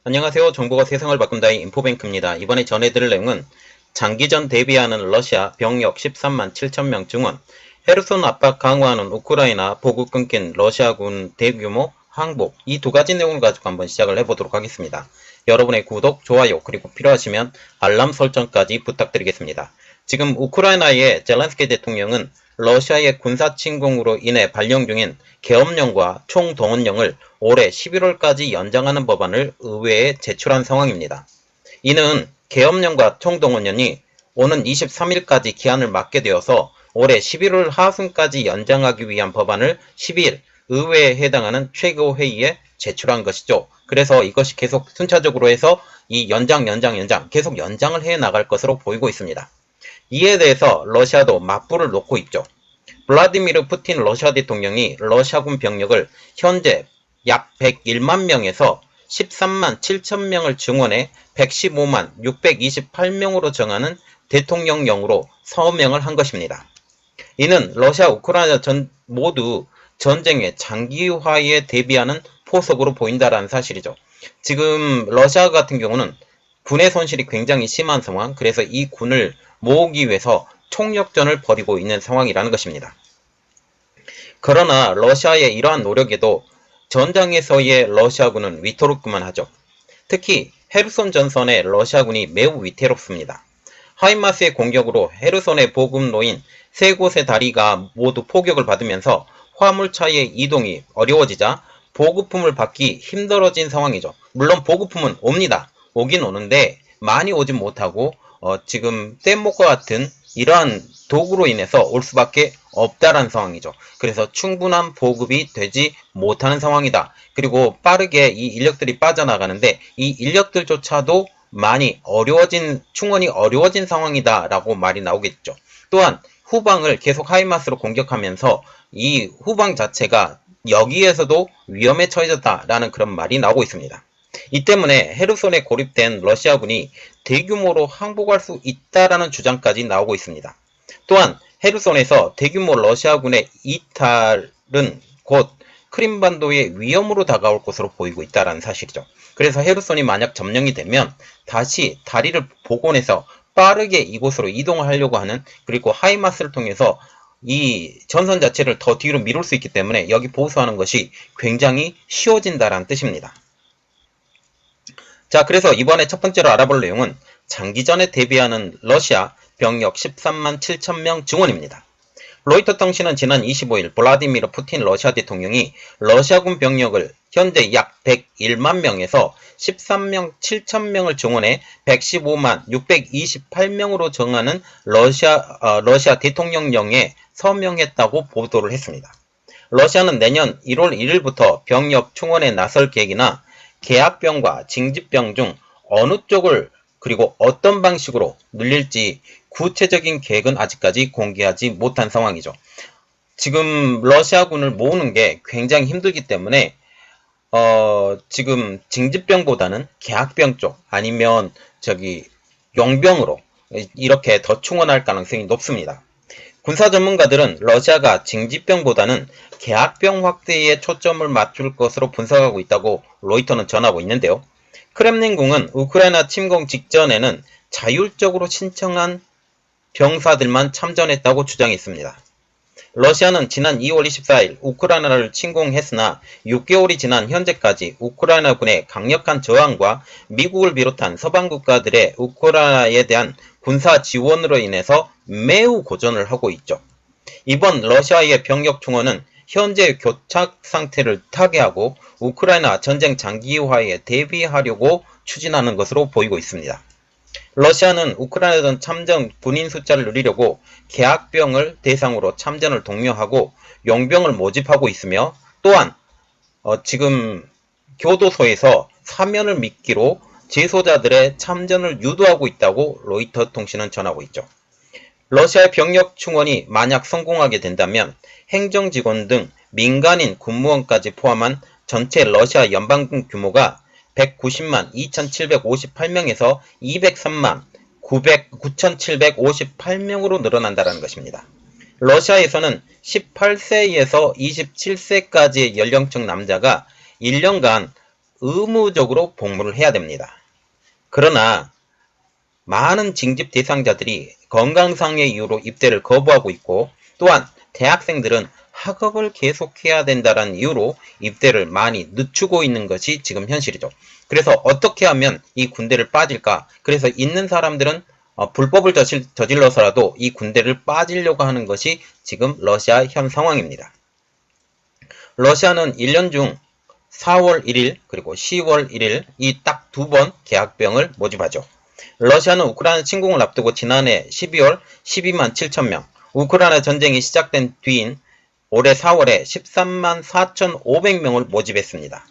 안녕하세요. 정보가 세상을 바꾼다의 인포뱅크입니다. 이번에 전해드릴 내용은 장기전 대비하는 러시아 병력 13만 7천 명 증원, 헤르손 압박 강화하는 우크라이나, 보급 끊긴 러시아군 대규모 항복, 이 두 가지 내용을 가지고 한번 시작을 해보도록 하겠습니다. 여러분의 구독, 좋아요, 그리고 필요하시면 알람 설정까지 부탁드리겠습니다. 지금 우크라이나의 젤렌스키 대통령은 러시아의 군사 침공으로 인해 발령 중인 계엄령과 총동원령을 올해 11월까지 연장하는 법안을 의회에 제출한 상황입니다. 이는 계엄령과 총동원령이 오는 23일까지 기한을 맞게 되어서 올해 11월 하순까지 연장하기 위한 법안을 12일 의회에 해당하는 최고회의에 제출한 것이죠. 그래서 이것이 계속 순차적으로 해서 이 연장 계속 연장을 해 나갈 것으로 보이고 있습니다. 이에 대해서 러시아도 맞불을 놓고 있죠. 블라디미르 푸틴 러시아 대통령이 러시아군 병력을 현재 약 101만 명에서 13만 7천 명을 증원해 115만 628명으로 정하는 대통령령으로 서명을 한 것입니다. 이는 러시아, 우크라이나 모두 전쟁의 장기화에 대비하는 포석으로 보인다는 사실이죠. 지금 러시아 같은 경우는 군의 손실이 굉장히 심한 상황, 그래서 이 군을 모으기 위해서 총력전을 벌이고 있는 상황이라는 것입니다. 그러나 러시아의 이러한 노력에도 전장에서의 러시아군은 위태롭기만 하죠. 특히 헤르손 전선의 러시아군이 매우 위태롭습니다. 하이마스의 공격으로 헤르손의 보급로인 세 곳의 다리가 모두 포격을 받으면서 화물차의 이동이 어려워지자 보급품을 받기 힘들어진 상황이죠. 물론 보급품은 옵니다. 오긴 오는데 많이 오진 못하고 지금 뗏목과 같은 이러한 도구로 인해서 올 수밖에 없다라는 상황이죠. 그래서 충분한 보급이 되지 못하는 상황이다. 그리고 빠르게 이 인력들이 빠져나가는데 이 인력들조차도 많이 충원이 어려워진 상황이다 라고 말이 나오겠죠. 또한 후방을 계속 하이마스로 공격하면서 이 후방 자체가 여기에서도 위험에 처해졌다라는 그런 말이 나오고 있습니다. 이 때문에 헤르손에 고립된 러시아군이 대규모로 항복할 수 있다라는 주장까지 나오고 있습니다. 또한 헤르손에서 대규모 러시아군의 이탈은 곧 크림반도의 위험으로 다가올 것으로 보이고 있다는 사실이죠. 그래서 헤르손이 만약 점령이 되면 다시 다리를 복원해서 빠르게 이곳으로 이동을 하려고 하는, 그리고 하이마스를 통해서 이 전선 자체를 더 뒤로 미룰 수 있기 때문에 여기 보수하는 것이 굉장히 쉬워진다는 뜻입니다. 자, 그래서 이번에 첫 번째로 알아볼 내용은 장기전에 대비하는 러시아 병력 13만 7천 명 증원입니다. 로이터 통신은 지난 25일 블라디미르 푸틴 러시아 대통령이 러시아군 병력을 현재 약 101만 명에서 13명 7천 명을 증원해 115만 628명으로 정하는 러시아 대통령령에 서명했다고 보도를 했습니다. 러시아는 내년 1월 1일부터 병력 충원에 나설 계획이나 계약병과 징집병 중 어느 쪽을 그리고 어떤 방식으로 늘릴지 구체적인 계획은 아직까지 공개하지 못한 상황이죠. 지금 러시아군을 모으는 게 굉장히 힘들기 때문에 지금 징집병보다는 계약병 쪽 아니면 용병으로 이렇게 더 충원할 가능성이 높습니다. 군사 전문가들은 러시아가 징집병보다는 계약병 확대에 초점을 맞출 것으로 분석하고 있다고 로이터는 전하고 있는데요. 크렘린궁은 우크라이나 침공 직전에는 자율적으로 신청한 병사들만 참전했다고 주장했습니다. 러시아는 지난 2월 24일 우크라이나를 침공했으나 6개월이 지난 현재까지 우크라이나군의 강력한 저항과 미국을 비롯한 서방 국가들의 우크라이나에 대한 군사 지원으로 인해서 매우 고전을 하고 있죠. 이번 러시아의 병력 충원은 현재 교착 상태를 타개하고 우크라이나 전쟁 장기화에 대비하려고 추진하는 것으로 보이고 있습니다. 러시아는 우크라이나전 참전 군인 숫자를 늘리려고 계약병을 대상으로 참전을 독려하고 용병을 모집하고 있으며, 또한 지금 교도소에서 사면을 미끼로 재소자들의 참전을 유도하고 있다고 로이터 통신은 전하고 있죠. 러시아의 병력 충원이 만약 성공하게 된다면 행정직원 등 민간인 군무원까지 포함한 전체 러시아 연방군 규모가 190만 2,758명에서 203만 9,758명으로 늘어난다는 것입니다. 러시아에서는 18세에서 27세까지의 연령층 남자가 1년간 의무적으로 복무를 해야 됩니다. 그러나 많은 징집 대상자들이 건강상의 이유로 입대를 거부하고 있고, 또한 대학생들은 학업을 계속해야 된다는 이유로 입대를 많이 늦추고 있는 것이 지금 현실이죠. 그래서 어떻게 하면 이 군대를 빠질까? 그래서 있는 사람들은 불법을 저질러서라도 이 군대를 빠지려고 하는 것이 지금 러시아 현 상황입니다. 러시아는 1년 중 4월 1일 그리고 10월 1일 이 딱 두 번 계약병을 모집하죠. 러시아는 우크라이나 침공을 앞두고 지난해 12월 12만 7천 명, 우크라이나 전쟁이 시작된 뒤인 올해 4월에 13만 4,500명을 모집했습니다.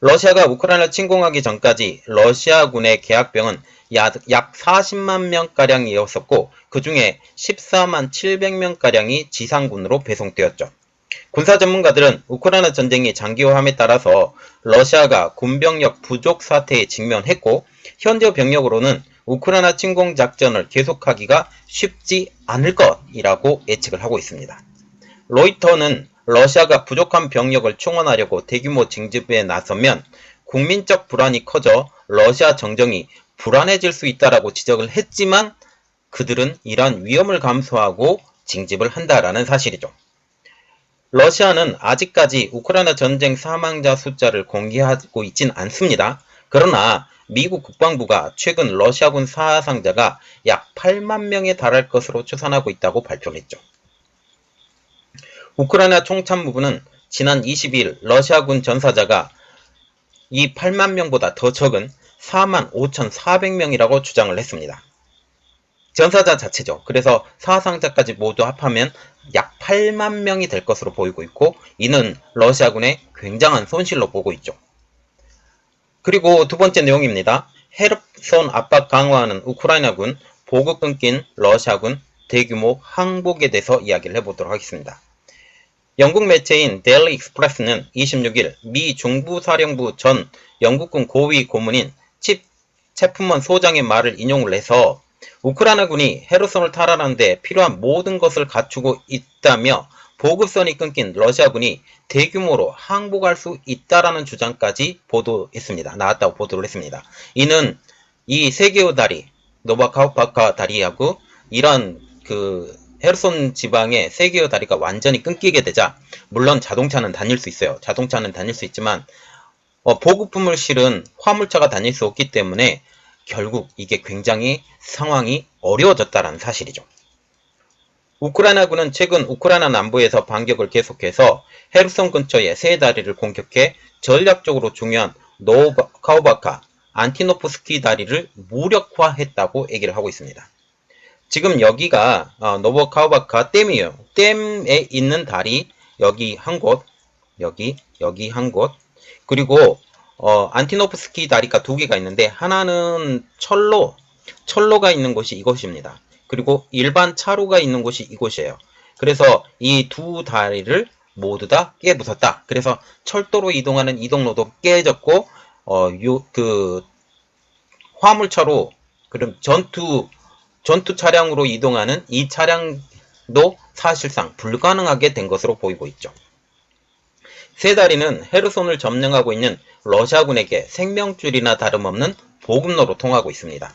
러시아가 우크라이나 침공하기 전까지 러시아군의 계약병은 약 40만 명가량이었었고, 그 중에 14만 700명가량이 지상군으로 배송되었죠. 군사 전문가들은 우크라이나 전쟁이 장기화함에 따라서 러시아가 군병력 부족 사태에 직면했고, 현재 병력으로는 우크라이나 침공 작전을 계속하기가 쉽지 않을 것이라고 예측을 하고 있습니다. 로이터는 러시아가 부족한 병력을 충원하려고 대규모 징집에 나서면 국민적 불안이 커져 러시아 정정이 불안해질 수 있다라고 지적을 했지만, 그들은 이러한 위험을 감수하고 징집을 한다라는 사실이죠. 러시아는 아직까지 우크라이나 전쟁 사망자 숫자를 공개하고 있진 않습니다. 그러나 미국 국방부가 최근 러시아군 사상자가 약 8만 명에 달할 것으로 추산하고 있다고 발표를 했죠. 우크라이나 총참모부는 지난 22일 러시아군 전사자가 이 8만 명보다 더 적은 4만 5,400명이라고 주장을 했습니다. 전사자 자체죠. 그래서 사상자까지 모두 합하면 약 8만 명이 될 것으로 보이고 있고, 이는 러시아군의 굉장한 손실로 보고 있죠. 그리고 두 번째 내용입니다. 헤르손 압박 강화하는 우크라이나군, 보급 끊긴 러시아군, 대규모 항복에 대해서 이야기를 해보도록 하겠습니다. 영국 매체인 데일리 익스프레스는 26일 미 중부사령부 전 영국군 고위 고문인 칩 체프먼 소장의 말을 인용을 해서 우크라이나군이 헤르손을 탈환하는 데 필요한 모든 것을 갖추고 있다며 보급선이 끊긴 러시아군이 대규모로 항복할 수 있다라는 주장까지 보도했습니다. 나왔다고 보도를 했습니다. 이는 이 세 개의 다리, 노바카우파카 다리하고 이런 헤르손 지방의 세 개의 다리가 완전히 끊기게 되자, 물론 자동차는 다닐 수 있어요. 자동차는 다닐 수 있지만 보급품을 실은 화물차가 다닐 수 없기 때문에 결국 이게 굉장히 상황이 어려워졌다는 사실이죠. 우크라이나군은 최근 우크라이나 남부에서 반격을 계속해서 헤르손 근처의 세 다리를 공격해 전략적으로 중요한 노바카우바카, 안티노프스키 다리를 무력화했다고 얘기를 하고 있습니다. 지금 여기가 노바카우바카 댐이에요. 댐에 있는 다리, 여기 한 곳, 여기 한 곳, 그리고 안티노프스키 다리가 두 개가 있는데, 하나는 철로가 있는 곳이 이곳입니다. 그리고 일반 차로가 있는 곳이 이곳이에요. 그래서 이 두 다리를 모두 다 깨부쉈다. 그래서 철도로 이동하는 이동로도 깨졌고, 화물차로, 그럼 전투 차량으로 이동하는 이 차량도 사실상 불가능하게 된 것으로 보이고 있죠. 세 다리는 헤르손을 점령하고 있는 러시아군에게 생명줄이나 다름없는 보급로로 통하고 있습니다.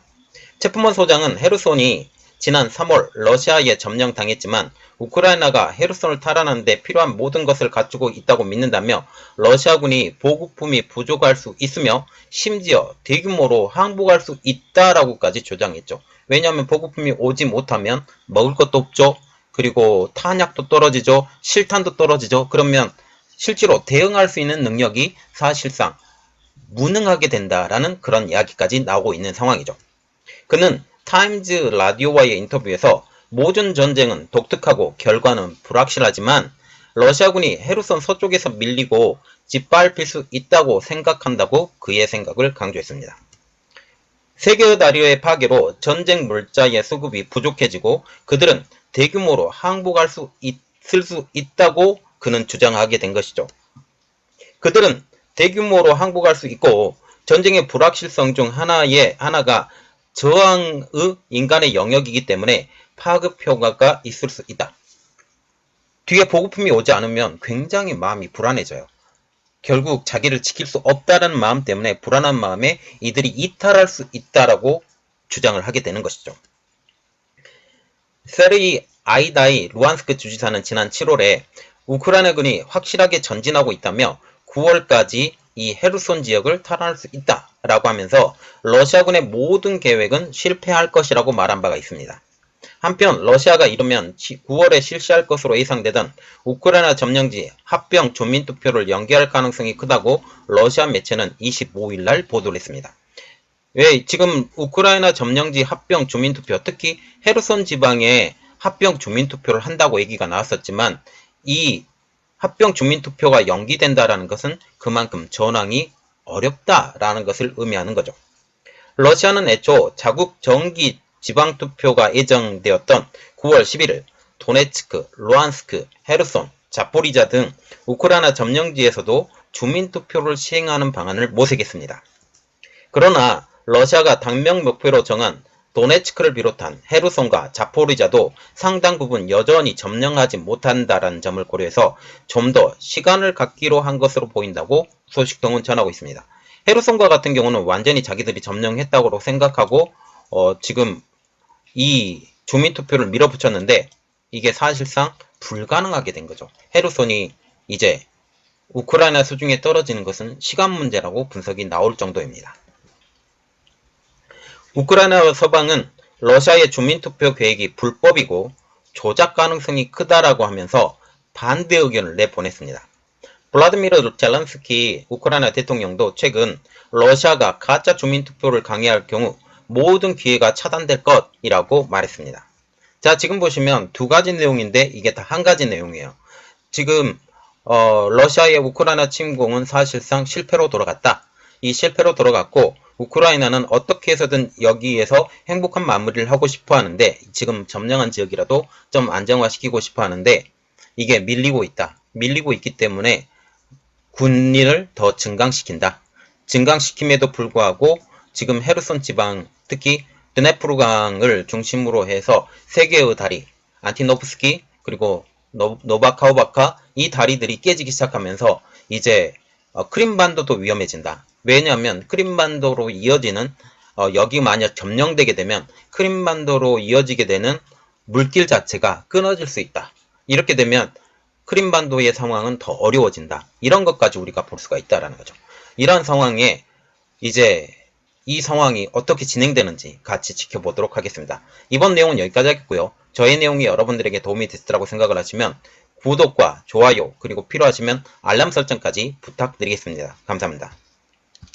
체프먼 소장은 헤르손이 지난 3월 러시아에 점령당했지만 우크라이나가 헤르손을 탈환하는 데 필요한 모든 것을 갖추고 있다고 믿는다며, 러시아군이 보급품이 부족할 수 있으며 심지어 대규모로 항복할 수 있다라고까지 주장했죠. 왜냐하면 보급품이 오지 못하면 먹을 것도 없죠. 그리고 탄약도 떨어지죠. 실탄도 떨어지죠. 그러면 실제로 대응할 수 있는 능력이 사실상 무능하게 된다라는 그런 이야기까지 나오고 있는 상황이죠. 그는 타임즈 라디오와의 인터뷰에서 모든 전쟁은 독특하고 결과는 불확실하지만 러시아군이 헤르손 서쪽에서 밀리고 짓밟힐 수 있다고 생각한다고 그의 생각을 강조했습니다. 세 개의 다리의 파괴로 전쟁 물자의 수급이 부족해지고 그들은 대규모로 항복할 수 있을 수 있다고 그는 주장하게 된 것이죠. 그들은 대규모로 항복할 수 있고 전쟁의 불확실성 중 하나가 저항의 인간의 영역이기 때문에 파급 효과가 있을 수 있다. 뒤에 보급품이 오지 않으면 굉장히 마음이 불안해져요. 결국 자기를 지킬 수 없다는 마음 때문에 불안한 마음에 이들이 이탈할 수 있다라고 주장을 하게 되는 것이죠. 세르이 아이다이 루안스크 주지사는 지난 7월에 우크라이나군이 확실하게 전진하고 있다며 9월까지 이 헤르손 지역을 탈환할 수 있다라고 하면서 러시아군의 모든 계획은 실패할 것이라고 말한 바가 있습니다. 한편 러시아가 이르면 9월에 실시할 것으로 예상되던 우크라이나 점령지 합병 주민투표를 연기할 가능성이 크다고 러시아 매체는 25일 날 보도를 했습니다. 왜 지금 우크라이나 점령지 합병 주민투표, 특히 헤르손 지방에 합병 주민투표를 한다고 얘기가 나왔었지만 이 합병 주민투표가 연기된다라는 것은 그만큼 전황이 어렵다라는 것을 의미하는 거죠. 러시아는 애초 자국 정기 지방투표가 예정되었던 9월 11일 도네츠크, 루안스크, 헤르손, 자포리자 등 우크라이나 점령지에서도 주민투표를 시행하는 방안을 모색했습니다. 그러나 러시아가 당명 목표로 정한 도네츠크를 비롯한 헤르손과 자포리자도 상당 부분 여전히 점령하지 못한다는 점을 고려해서 좀 더 시간을 갖기로 한 것으로 보인다고 소식통은 전하고 있습니다. 헤르손과 같은 경우는 완전히 자기들이 점령했다고 생각하고 지금 이 주민투표를 밀어붙였는데 이게 사실상 불가능하게 된 거죠. 헤르손이 이제 우크라이나 수중에 떨어지는 것은 시간 문제라고 분석이 나올 정도입니다. 우크라이나 서방은 러시아의 주민투표 계획이 불법이고 조작 가능성이 크다라고 하면서 반대 의견을 내보냈습니다. 블라디미르 젤렌스키 우크라이나 대통령도 최근 러시아가 가짜 주민투표를 강행할 경우 모든 기회가 차단될 것이라고 말했습니다. 자, 지금 보시면 두 가지 내용인데 이게 다 한 가지 내용이에요. 지금 러시아의 우크라이나 침공은 사실상 실패로 돌아갔다. 이 실패로 돌아갔고 우크라이나는 어떻게 해서든 여기에서 행복한 마무리를 하고 싶어 하는데 지금 점령한 지역이라도 좀 안정화시키고 싶어 하는데 이게 밀리고 있다. 밀리고 있기 때문에 군인을 더 증강시킨다. 증강시킴에도 불구하고 지금 헤르손 지방 특히 드네프르강을 중심으로 해서 세 개의 다리 안티노프스키 그리고 노바카오바카 이 다리들이 깨지기 시작하면서 이제 크림반도도 위험해진다. 왜냐하면 크림반도로 이어지는 여기 만약 점령되게 되면 크림반도로 이어지게 되는 물길 자체가 끊어질 수 있다. 이렇게 되면 크림반도의 상황은 더 어려워진다. 이런 것까지 우리가 볼 수가 있다라는 거죠. 이런 상황에 이제 이 상황이 어떻게 진행되는지 같이 지켜보도록 하겠습니다. 이번 내용은 여기까지 하겠고요. 저의 내용이 여러분들에게 도움이 됐다고 생각을 하시면 구독과 좋아요 그리고 필요하시면 알람 설정까지 부탁드리겠습니다. 감사합니다.